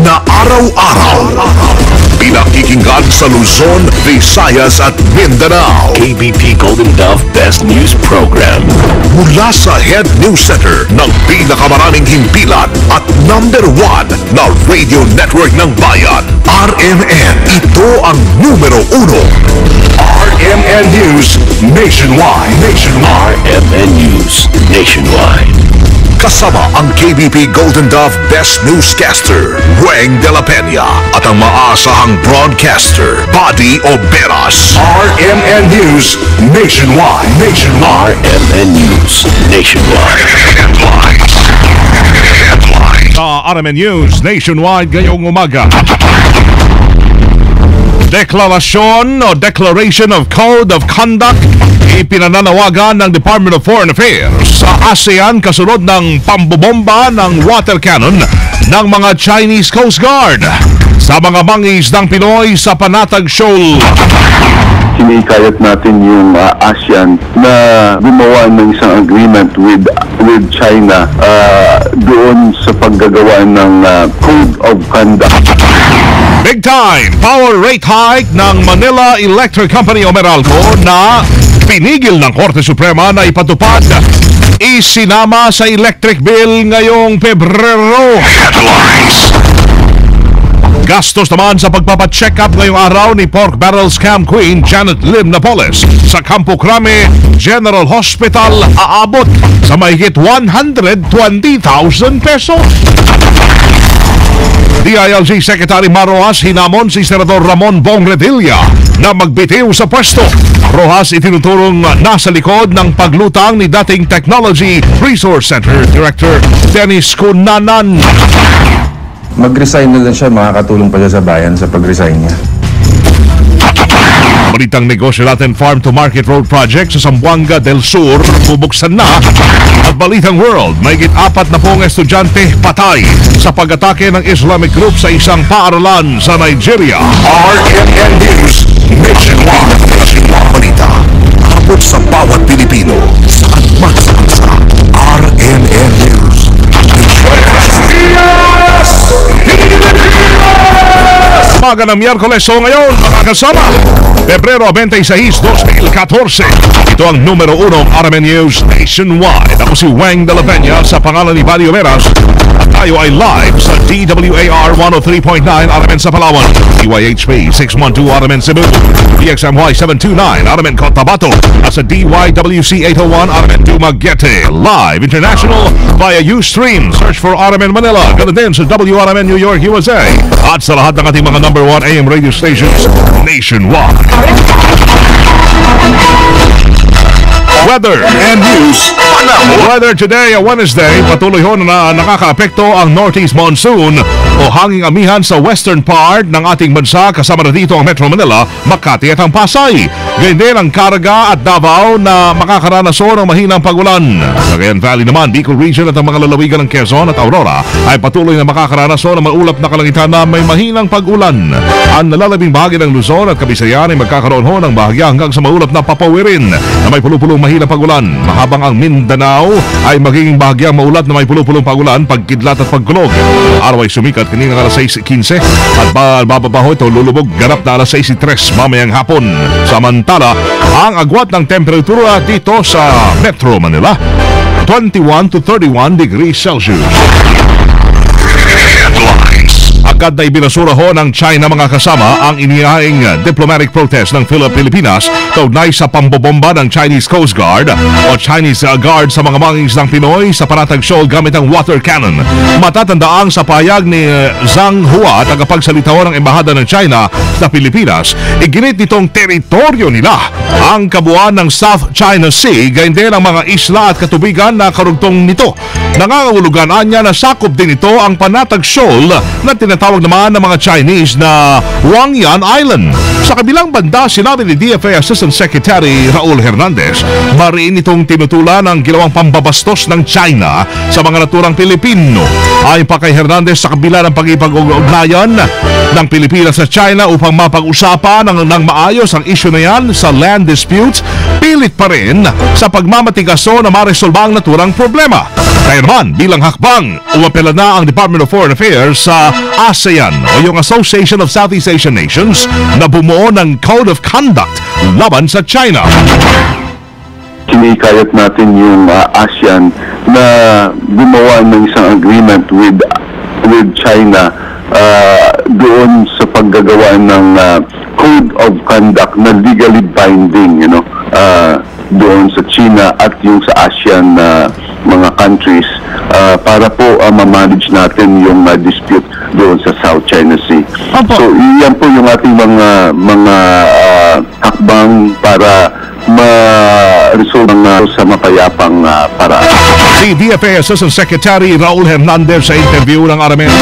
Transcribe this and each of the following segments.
na araw-araw. Pinakikinggan sa Luzon, Visayas at Mindanao. KBP Golden Dove Best News Program. Mula sa Head News Center ng pinakamaraming himpilan at #1 na radio network ng bayan, RMN. Ito ang numero 1. RMN News Nationwide. RMN News Nationwide. Kasama ang KBP Golden Dove Best Newscaster, Weng de la Peña, at ang maasahang broadcaster, Buddy Oberas. RMN News Nationwide. RMN News Nationwide. Sa RMN News Nationwide ngayong umaga. Deklarasyon o Declaration of Code of Conduct ipinananawagan ng Department of Foreign Affairs sa ASEAN kasunod ng pambobomba ng water cannon ng mga Chinese Coast Guard sa mga mangingisdang Pinoy sa Panatag Shoal. Sinikayat natin yung ASEAN na gumawa ng isang agreement with China doon sa paggagawa ng Code of Conduct. Big time power rate hike ng Manila Electric Company o Meralco na pinigil ng Korte Suprema na ipatupad, isinama sa electric bill ngayong Pebrero. Gastos naman sa pagpapacheck up ngayong araw ni Pork Barrel Scam Queen Janet Lim Napoles sa Campo Crame General Hospital aabot sa mahigit 120,000 pesos. DILG Secretary Maroas hinamon si Senador Ramon Bong Revilla na magbitiw sa pwesto. Rojas itinuturong nasa likod ng paglutang ni dating Technology Resource Center Director Dennis Cunanan. Mag-resign na lang siya, makakatulong pa siya sa bayan sa pag-resign niya. Balitang negosyo natin, Farm to Market Road Project sa Zamboanga del Sur bubuksan na. At balitang world, mayigit 40 estudyante patay sa pag-atake ng Islamic group sa isang paaralan sa Nigeria. RMN News Nationwide. Balita abot sa bawat Pilipino saan man sa bansa. RMN News. Umaga ng Miyerkules, so ngayon mga kasama, Pebrero 26, 2014. Ito ang numero 1 RMN News Nationwide. Ako si Weng de la Peña sa pangalan ni Buddy Oberas. At tayo ay live sa DWAR 103.9 RMN sa Palawan, DYHP 612 RMN Cebu, DXMY 729 RMN Cotabato, at sa DYWC 801 RMN Dumaguete. Live international via Ustream. Search for RMN Manila. Ganun din sa WRMN New York, USA. At sa lahat ng ating mga number 1 AM radio stations nationwide. Weather and news. Weather today, Wednesday, patuloy ho na nakakaapekto ang northeast monsoon o hanging amihan sa western part ng ating bansa, kasama na dito ang Metro Manila, Makati at ang Pasay. Ganyan din ang Caraga at Davao na makakaranas ng mahinang pagulan. Cagayan Valley naman, Bicol Region at ang mga lalawigan ng Quezon at Aurora ay patuloy na makakaranas ng maulap na kalangitan na may mahinang pagulan. Ang nalalabing bahagi ng Luzon at Kabisayan ay magkakaroon ho ng bahagya hanggang sa maulap na papawirin na may pulupulong mahinang pagulan. Mahabang ang Mindanao ay magiging bahagyang maulat na may pulupulong pagulan, pagkidlat at pagkulog. Araw ay sumikat kanina alas 6:15 at bababaho ito lulubog ganap na alas 6:03 mamayang hapon. Samantala, ang agwat ng temperatura dito sa Metro Manila, 21 to 31 degrees Celsius. Agad na ibinasura ho ng China mga kasama ang inihaing diplomatic protest ng Pilipinas kaugnay sa pambobomba ng Chinese Coast Guard o Chinese Guard sa mga mangingisdang Pinoy sa Panatag Shoal gamit ang water cannon. Matatandaang sa payag ni Zhang Hua, tagapagsalita ng Embahada ng China sa Pilipinas, iginit nitong teritoryo nila ang kabuuan ng South China Sea, gayon din ang mga isla at katubigan na karugtong nito. Nangangahulugan niya na sakop din ito ang Panatag Shoal na tinatawag naman ng mga Chinese na Huangyan Island. Sa kabilang banda, sinabi ni DFA Assistant Secretary Raul Hernandez, mariin itong tinutulan ang ginawang pambabastos ng China sa mga naturang Pilipino. Ayon pa kay Hernandez, sa kabila ng pag-ipag-ugnayan ng Pilipinas sa China upang mapag-usapan ng maayos ang issue na yan sa land disputes, pilit pa rin sa pagmamatigaso na maresolba ang naturang problema. Kaya naman, bilang hakbang, umapela na ang Department of Foreign Affairs sa ASEAN o yung Association of Southeast Asian Nations na bumuo ng Code of Conduct laban sa China. Sinikayat natin yung ASEAN na gumawa ng isang agreement with China doon sa paggagawa ng Code of Conduct na legally binding, doon sa China at yung sa ASEAN mga countries para po ma-manage natin yung dispute doon sa South China Sea. Opo. So, yan po yung ating mga hakbang para ma-resolve sa mapayapang paraan. Si DFA Assistant Secretary Raul Hernandez sa interview ng RMN.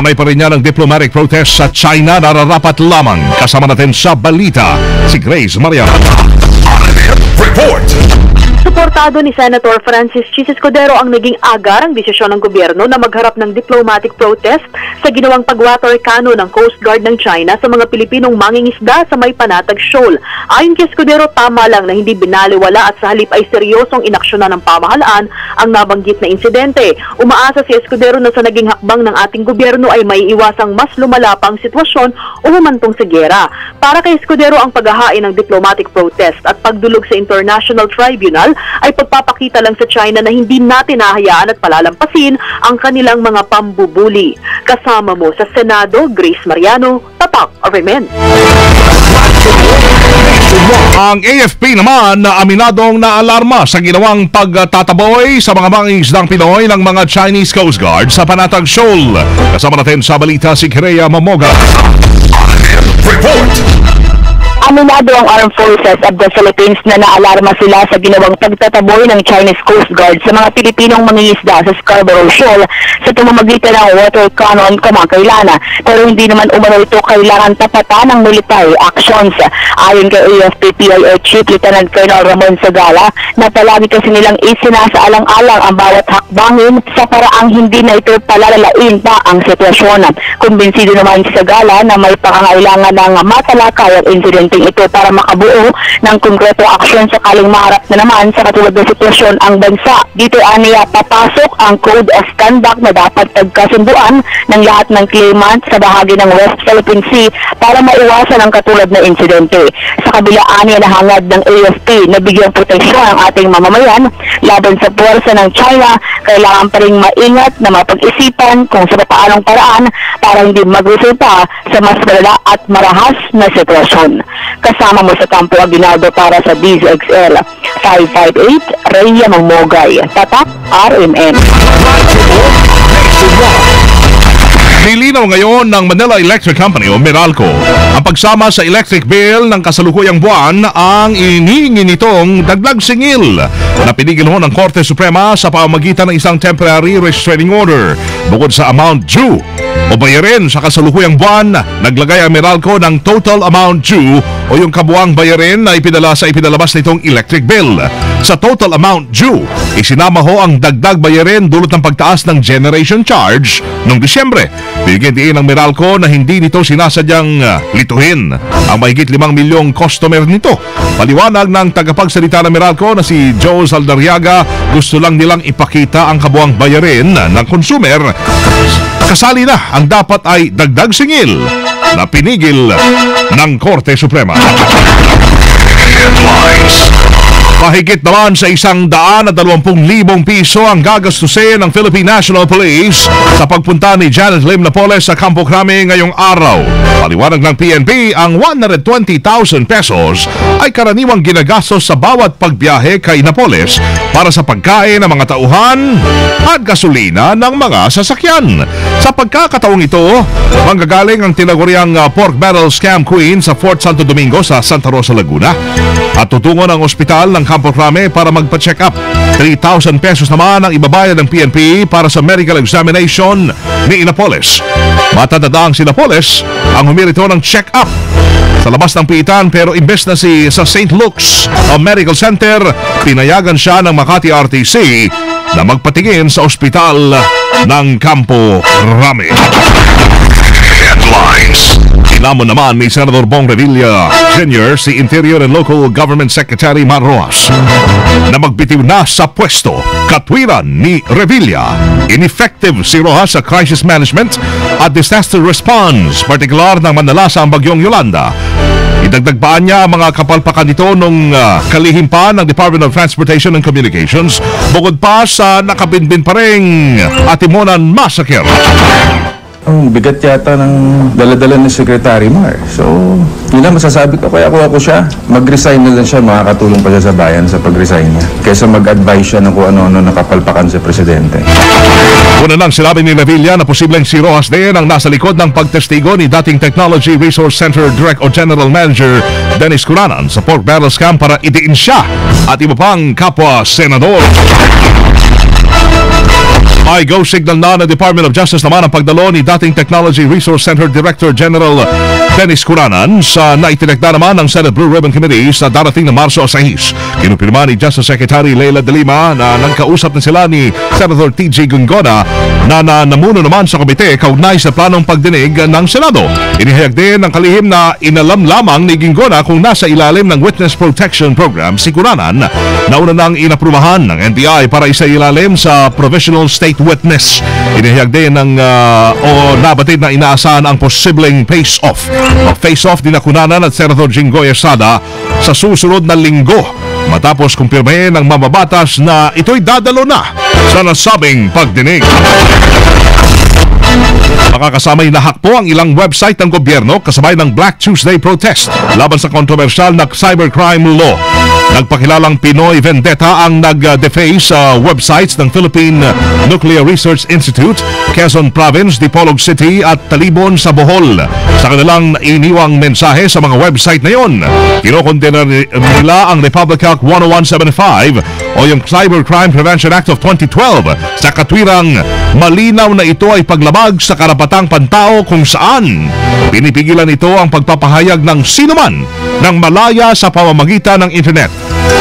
Tunay pa rin niya ng diplomatic protest sa China nararapat lamang. Kasama natin sa balita si Grace Mariano. RMN Report. Suportado ni Senator Francis Chis Escudero ang naging agar ang desisyon ng gobyerno na magharap ng diplomatic protest sa ginawang pag-water cannon ng Coast Guard ng China sa mga Pilipinong mangingisda sa may Panatag Shoal. Ayon kay Escudero, tama lang na hindi binaliwala at sa halip ay seryosong inaksyonan ng pamahalaan ang nabanggit na insidente. Umaasa si Escudero na sa naging hakbang ng ating gobyerno ay may iwasang mas lumala pang sitwasyon o humantong sa giyera. Para kay Escudero, ang paghahain ng diplomatic protest at pagdulog sa International Tribunal ay pagpapakita lang sa China na hindi natin hahayaan at palalampasin ang kanilang mga pambubuli. Kasama mo sa Senado, Grace Mariano, Tatak RMN. Ang AFP naman na aminadong naalarma sa ginawang pagtataboy sa mga mangingisdang Pinoy ng mga Chinese Coast Guard sa Panatag Shoal. Kasama natin sa balita si Kireya Mamoga. RMN Report. Aminado ang Armed Forces of the Philippines na naalarma sila sa ginawang pagtataboy ng Chinese Coast Guard sa mga Pilipinong mangingisda sa Scarborough Shoal sa pamamagitan ng water cannon kamakailan. Pero hindi naman umano ito kailangan tapatan ng military actions. Ayon kay AFP-PIO Chief Lieutenant Colonel Ramon Sagala, na palagi kasi nilang isinasaalang-alang ang bawat hakbangin sa paraang hindi na ito palalalain pa ang sitwasyon. Kumbinsido naman si Sagala na may pangangailangan ng matalakay ang insidente ito para makabuo ng konkreto aksyon sakaling maharap na naman sa katulad ng sitwasyon ang bansa. Dito aniya papasok ang Code of Conduct na dapat pagkasunduan ng lahat ng claimant sa bahagi ng West Philippine Sea para maiwasan ang katulad na insidente. Sa kabila aniya na hangad ng AFP na bigyang proteksyon ang ating mamamayan laban sa puwersa ng China, kailangan pa rin maingat na mapag-isipan kung sa paanong paraan para hindi magresulta sa mas malala at marahas na sitwasyon. Kasama mo sa Campo Aguinaldo para sa DZXL 558, Rhea Mamogay, Tatak RMN. Nilinaw ngayon ng Manila Electric Company o Meralco ang pagsama sa electric bill ng kasalukuyang buwan ang inihingi nitong dagdag singil na pinigil ho ng Korte Suprema sa pamamagitan ng isang temporary restraining order. Bukod sa amount due o bayarin sa kasalukuyang buwan, naglagay ang Meralco ng total amount due o yung kabuang bayarin na ipinalabas nitong electric bill. Sa total amount due, isinama ho ang dagdag bayarin dulot ng pagtaas ng generation charge noong Disyembre. Bigyan din ng Meralco na hindi nito sinasadyang lituhin ang mahigit 5 milyong customer nito. Paliwanag ng tagapagsalita ng Meralco na si Joe Saldarriaga, gusto lang nilang ipakita ang kabuang bayarin ng consumer. Kasali na ang dapat ay dagdag singil na pinigil ng Korte Suprema. Headlines. Mahigit naman sa 120,000 piso ang gagastusin ng Philippine National Police sa pagpunta ni Janet Lim Napoles sa Campo Crame ngayong araw. Paliwanag ng PNP, ang 120,000 pesos ay karaniwang ginagastos sa bawat pagbiyahe kay Napoles para sa pagkain ng mga tauhan at gasolina ng mga sasakyan. Sa pagkakataong ito, manggagaling ang tinaguriang pork barrel scam queen sa Fort Santo Domingo sa Santa Rosa, Laguna at tutungo ng ospital ng Campo Crame para magpa-check up. 3,000 pesos naman ang ibabayad ng PNP para sa medical examination ni Napoles. Matandaan si Napoles ang humirito ng check-up sa labas ng piitan, pero imbes na sa St. Luke's Medical Center, pinayagan siya ng Makati RTC na magpatingin sa ospital ng Campo Crame. Headlines. Inamon naman ni Senador Bong Revilla Jr. si Interior and Local Government Secretary Mar Rojas na magbitiw na sa pwesto. Katwiran ni Revilla, ineffective si Rojas sa crisis management at disaster response, partikular ng manalasa ang bagyong Yolanda. Idagdag pa niya ang mga kapalpakan nito nung kalihim pa ng Department of Transportation and Communications, bukod pa sa nakabinbin pa ring Atimonan Massacre. Ang bigat yata ng daladala ni Secretary Mar. So, yun lang masasabi ko. Kaya ako siya. Mag-resign na lang siya. Makakatulong pa siya sa bayan sa pag-resign niya. Kaysa mag-advise siya ng kung ano-ano nakapalpakan sa presidente. Una nang sinabi ni Revilla na posibleng si Rojas din ang nasa likod ng pagtestigo ni dating Technology Resource Center Direct o General Manager Dennis Curanan sa pork barrel scam para idiin siya at iba pang kapwa senador. May go signal na ng Department of Justice naman ang pagdalo ni dating Technology Resource Center Director General Dennis Curanan sa naitinagda naman ng Senate Blue Ribbon Committee sa darating na Marso 6. Kinupirma ni Justice Secretary Leila de Lima na nagkausap na sila ni Senator T.J. Gungona na namuno naman sa komite kaugnay sa planong pagdinig ng Senado. Inihayag din ng kalihim na inalam lamang ni Gungona kung nasa ilalim ng Witness Protection Program si Curanan na una nang inaprubahan ng NBI para isa ilalim sa Provisional State Witness. Inihayag din ng nabatid na inaasahan ang posibleng face-off. Mag-face-off din na Curanan at Senator Jinggoy Estrada sa susunod na linggo matapos kumpirmahin ng mababatas na ito'y dadalo na sa nasabing pagdinig. Makakasamay na hakpo ang ilang website ng gobyerno kasabay ng Black Tuesday protest laban sa kontrobersyal na cybercrime law. Nagpakilalang Pinoy Vendetta ang nag-deface sa websites ng Philippine Nuclear Research Institute, Quezon Province, Dipolog City at Talibon sa Bohol. Sa kanilang iniwang mensahe sa mga website na yon, kinokondena nila ang Republic Act 10175 o yung Cybercrime Prevention Act of 2012 sa katwirang malinaw na ito ay paglabag sa karapatang pantao kung saan pinipigilan ito ang pagpapahayag ng sinuman ng malaya sa pamamagitan ng internet.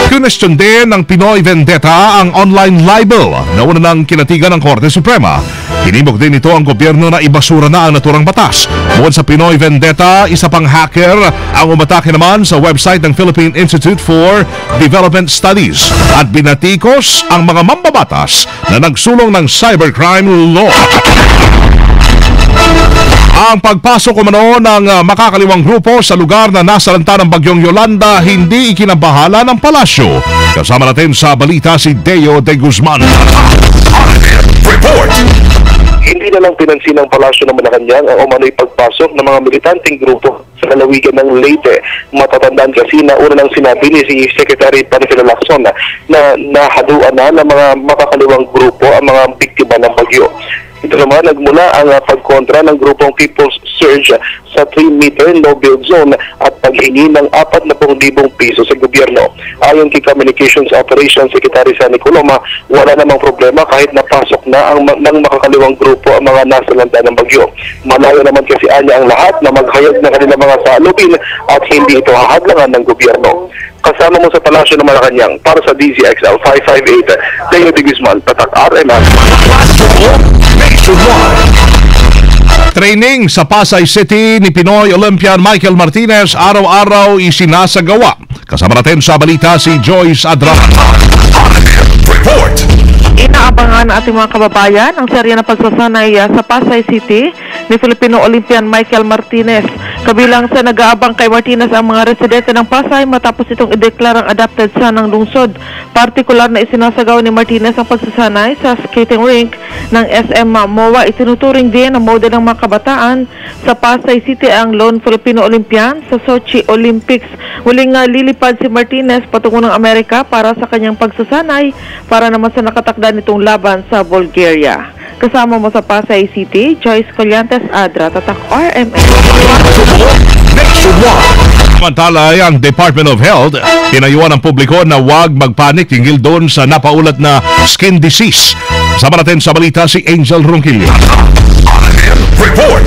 Question din ng Pinoy Vendetta ang online libel na una nang kinatigan ng Korte Suprema. Hinimok din ito ang gobyerno na ibasura na ang naturang batas. Bukod sa Pinoy Vendetta, isa pang hacker ang umatake naman sa website ng Philippine Institute for Development Studies at binatikos ang mga mambabatas na nagsulong ng cybercrime law. Ang pagpasok umano ng makakaliwang grupo sa lugar na nasalanta ng bagyong Yolanda hindi ikinabahala ng palasyo. Kasama natin sa balita si Deo de Guzman. Report! Hindi na lang pinansin ng palasyo ng Malacanang ang umano'y pagpasok ng mga militanteng grupo sa lalawigan ng Leyte. Matatandaan kasi na una nang sinabi ni si Secretary Panfilo Lacson na nahaduan na ng mga makakaliwang grupo ang mga biktima ng bagyo. Ito naman nagmula ang pagkontra ng grupong People's Surge sa 3-meter no-build zone at paghingi ng 40,000 piso sa gobyerno. Ayon kay Communications Operations Secretary Sandy Coloma, wala namang problema kahit napasok na ng makakaliwang grupo ang mga nasalanta ng bagyo. Malayo naman kasi anya ang lahat na maghayag ng kanilang mga salubin at hindi ito hahadlangan ng gobyerno. Kasama mo sa Palasyo ng Malacanang para sa DZXL 558, Deo de Guzman, Tatak RMN. Training sa Pasay City ni Pinoy Olympian Michael Martinez araw-araw isinasagawa. Kasama natin sa balita si Joyce Adran. Report! Inaabangan ating mga kababayan ang serya ng pagsasanay sa Pasay City ni Filipino Olympian Michael Martinez. Kabilang sa nag-aabang kay Martinez ang mga residente ng Pasay matapos itong ideklarang adopted son ng lungsod. Partikular na isinasagaw ni Martinez ang pagsasanay sa skating rink ng SM MOA. Itinuturing din ang mode ng mga kabataan sa Pasay City ang lone Filipino Olympian sa Sochi Olympics. Muling lilipad si Martinez patungo ng Amerika para sa kanyang pagsasanay para naman sa nakatakda nitong laban sa Bulgaria. Kasama mo sa Pasay City, Joyce Collantes Adra, Tatak RMN. Samantala, ang Department of Health pinayuhan ang publiko na huwag magpanik hinggil doon sa napaulat na skin disease. Kasama natin sa balita si Angel Ronquillo. Report!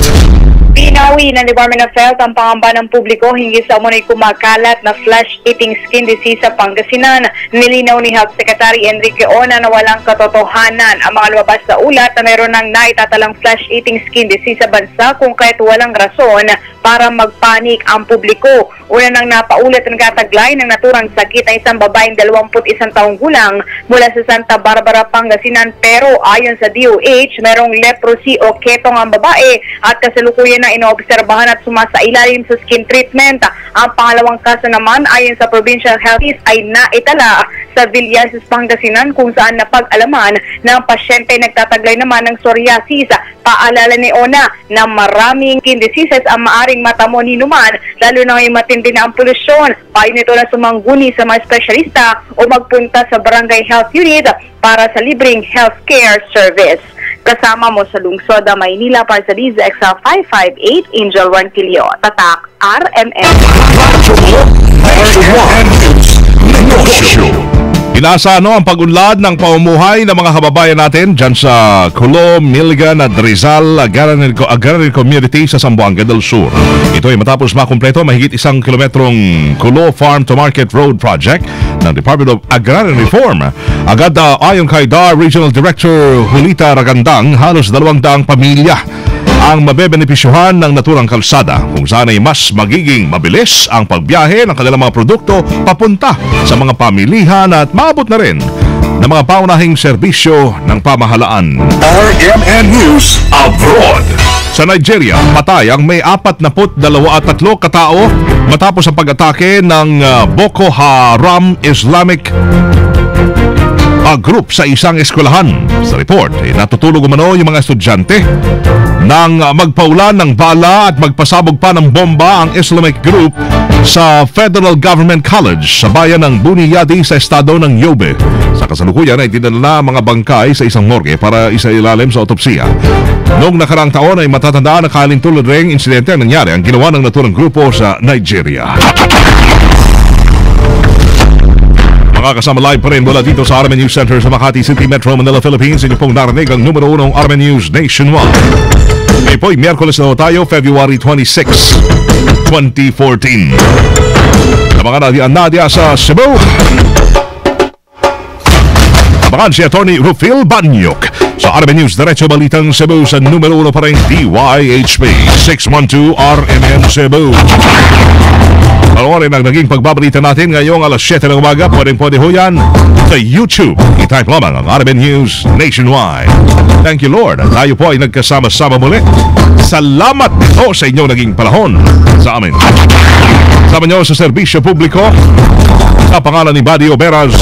Pinawi ng Department of Health ang pangamba ng publiko hinggil sa umunay kumakalat na flesh-eating skin disease sa Pangasinan. Nilinaw ni Health Secretary Enrique Ona na walang katotohanan ang mga lumabas sa ulat na mayroon ng naitatalang flesh-eating skin disease sa bansa kung kahit walang rason para magpanik ang publiko. Una nang napaulat ang nagataglay ng naturang sakit ng isang babaeng 21 taong gulang mula sa Santa Barbara, Pangasinan, pero ayon sa DOH, merong leprosy o ketong ang babae at kasalukuyan na inoobserbahan at sumasailalim sa skin treatment. Ang pangalawang kaso naman ayon sa Provincial Health ay naitala sa Villasis, Pangasinan, kung saan napag-alaman ng pasyente nagtataglay naman ng psoriasis. Paalala ni Ona na maraming skin diseases ang maaring matamo ni Numan, lalo na ngayong matindi na ang polusyon. Payo nito na sumangguni sa mga espesyalista o magpunta sa Barangay Health Unit para sa libreng healthcare service. Kasama mo sa lungsod ng Maynila para sa Liza XL 558, Angel Ranquillo. Tatak, RMN. Inaasahan ang pag-unlad ng pamumuhay ng mga kababayan natin dyan sa Culo, Miligan at Rizal Agrarian Community sa Zamboanga del Sur. Ito ay matapos makumpleto mahigit 1 kilometrong Culo Farm to Market Road Project ng Department of Agrarian Reform. Agad ayon kay DAR Regional Director Julita Ragandang, halos 200 pamilya ang mabebenepisyuhan ng naturang kalsada, kung saan ay mas magiging mabilis ang pagbiyahe ng kanilang mga produkto papunta sa mga pamilihan at maabot na rin ng mga paunahing serbisyo ng pamahalaan. RMN News Abroad. Sa Nigeria, patay ang may 43 katao matapos ang pag-atake ng Boko Haram Islamic group sa isang eskwelahan. Sa report, natutulog umano yung mga estudyante nang magpaulan ng bala at magpasabog pa ng bomba ang Islamic group sa Federal Government College sa bayan ng Buniyadi sa estado ng Yobe. Sa kasalukuyan ay dinala mga bangkay sa isang morgue para isailalim sa autopsiya. Noong nakaraang taon ay matatandaan na kalintulad ring insidente ang nangyari ang ginawa ng naturang grupo sa Nigeria. Makakasama live pa rin mula dito sa RMN News Center sa Makati City, Metro Manila, Philippines. Inyo pong narinig ang numero 1 RMN News Nationwide. Ngayon po'y Miyerkules na tayo, February 26, 2014. Sa mga Nadia sa Cebu, abangan si Atty. Rufil Banyok sa RMN News Diretso Balitang Cebu sa numero 1 pa rin DYHP 612 RMN Cebu. Panoorin ang naging pagbabalita natin ngayong alas 7 ng umaga. Pwede ho yan sa YouTube. I-type lamang ang RMN News Nationwide. Thank you, Lord. Tayo po ay nagkasama-sama muli. Salamat po sa inyong naging panahon sa amin. Sama nyo sa serbisyo publiko sa pangalan ni Buddy Oberas,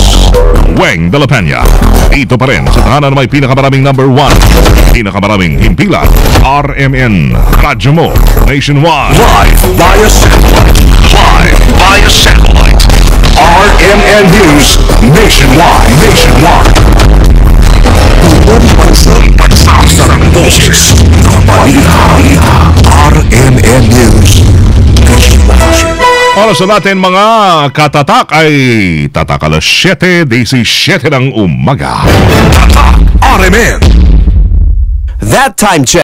Weng de la Peña. Dito pa rin sa tahanan na may pinakamaraming number 1, pinakamaraming himpilan, RMN Radyo Mo Nationwide. Live via satellite. RMN News Nationwide. Buong pansang boses ng balita. RMN News Nationwide. Oras natin mga katatak ay tatak alas 7:17 ng umaga. RMN. That time check.